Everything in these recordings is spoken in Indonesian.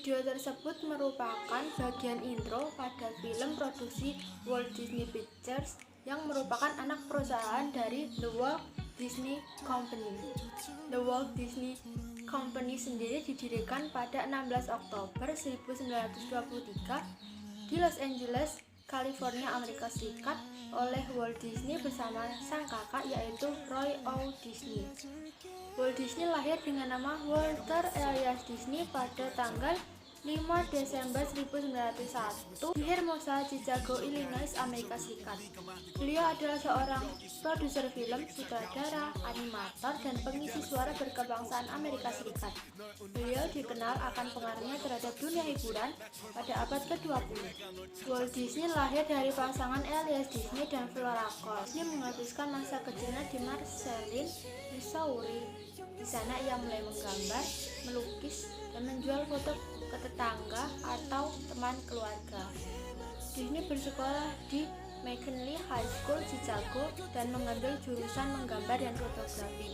Video tersebut merupakan bagian intro pada film produksi Walt Disney Pictures yang merupakan anak perusahaan dari The Walt Disney Company. The Walt Disney Company sendiri didirikan pada 16 Oktober 1923 di Los Angeles, California, Amerika Serikat oleh Walt Disney bersama sang kakak yaitu Roy O. Disney. Walt Disney lahir dengan nama Walter Elias Disney pada tanggal 5 Desember 1901 di Hermosa, Chicago, Illinois, Amerika Serikat. Beliau adalah seorang produser film, sutradara, animator, dan pengisi suara berkebangsaan Amerika Serikat. Beliau dikenal akan pengaruhnya terhadap dunia hiburan pada abad ke-20. Walt Disney lahir dari pasangan Elias Disney dan Flora Cole. Disney menghabiskan masa kecilnya di Marceline, Missouri. Di sana ia mulai menggambar, melukis, dan menjual foto ke tetangga atau teman keluarga. Disney bersekolah di McKinley High School, Chicago, dan mengambil jurusan menggambar dan fotografi.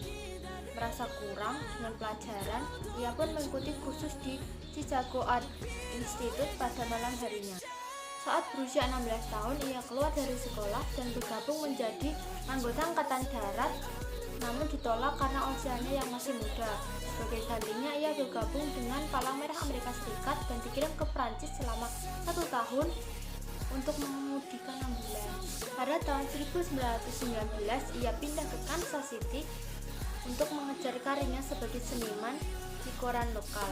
Merasa kurang dengan pelajaran, ia pun mengikuti kursus di Chicago Art Institute pada malam harinya. Saat berusia 16 tahun, ia keluar dari sekolah dan bergabung menjadi anggota Angkatan Darat, namun ditolak karena usianya yang masih muda. Sebagai gantinya, ia bergabung dengan Palang Merah Amerika Serikat dan dikirim ke Prancis selama 1 tahun untuk mengemudikan ambulans. Pada tahun 1919, ia pindah ke Kansas City untuk mengejar karirnya sebagai seniman di koran lokal.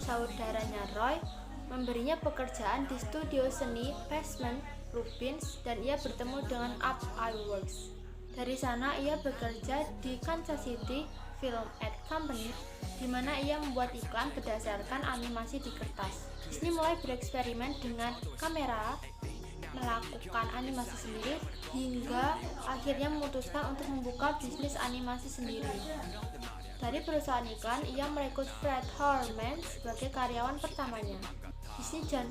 Saudaranya Roy memberinya pekerjaan di studio seni Passman Rubins dan ia bertemu dengan Up Iwerks. Dari sana ia bekerja di Kansas City Film Ad Company, di mana ia membuat iklan berdasarkan animasi di kertas. Disney mulai bereksperimen dengan kamera, melakukan animasi sendiri, hingga akhirnya memutuskan untuk membuka bisnis animasi sendiri. Dari perusahaan iklan, ia merekrut Fred Harman sebagai karyawan pertamanya. Disney dan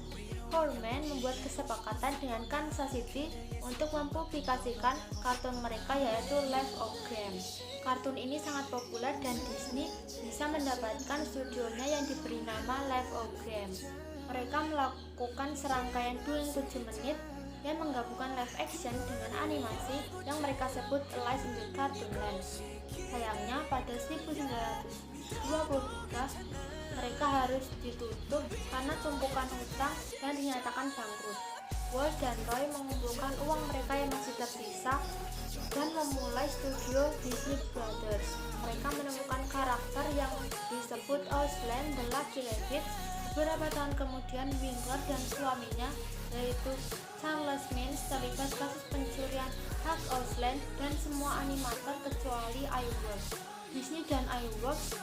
Harman membuat kesepakatan dengan Kansas City untuk mempublikasikan kartun mereka yaitu Life of Graham. Kartun ini sangat populer dan Disney bisa mendapatkan studionya yang diberi nama Life of Graham. Mereka melakukan serangkaian 27 menit yang menggabungkan live action dengan animasi yang mereka sebut Alice in the Cartoonland. Sayangnya pada 1923 mereka harus ditutup karena tumpukan hutang dan dinyatakan bangkrut. Walt dan Roy mengumpulkan uang mereka yang masih tersisa dan memulai studio Disney Brothers. Mereka menemukan karakter yang disebut Auslan the Lucky Rabbit. Beberapa tahun kemudian, Winkler dan suaminya yaitu Charles Mintz terlibat kasus pencurian hak Auslan dan semua animator kecuali Iwerks. Disney dan Iwerks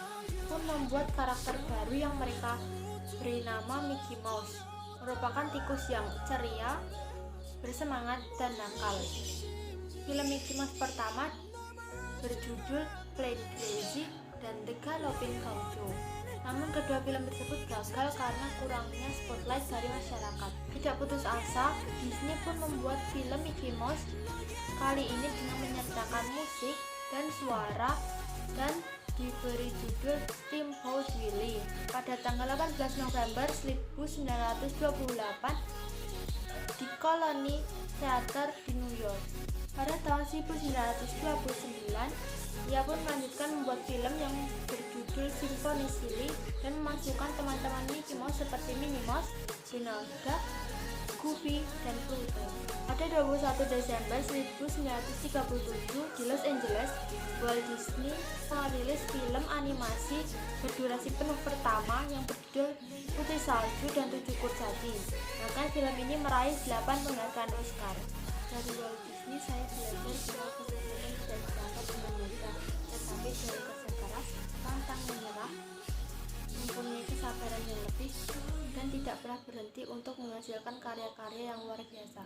pun membuat karakter baru yang mereka beri nama Mickey Mouse, merupakan tikus yang ceria, bersemangat, dan nakal. Film Mickey Mouse pertama berjudul Plain Crazy dan The Galloping Gaucho. Namun kedua film tersebut gagal karena kurangnya spotlight dari masyarakat. Tidak putus asa, Disney pun membuat film Mickey Mouse kali ini dengan menyertakan musik dan suara dan diberi judul Steamboat Willie pada tanggal 18 November 1928 di Colony Theater di New York. Pada tahun 1929, ia pun melanjutkan membuat film yang berjudul Symphony Silly dan memasukkan teman-teman Mickey Mouse seperti Minnie Mouse, Donald Duck, Goofy, dan Pluto. Pada 21 Desember 1937 di Los Angeles, Walt Disney merilis film animasi berdurasi penuh pertama yang berjudul Putri Salju dan 7 Kurcaci. Bahkan film ini meraih 8 penghargaan Oscar. Dari Walt Disney saya belajar bahwa kesuksesan tidak didapat dengan mudah, tetapi dari kerja keras, pantang menyerah, mempunyai kesabaran yang lebih, dan tidak pernah berhenti untuk menghasilkan menghasilkan karya-karya yang luar biasa.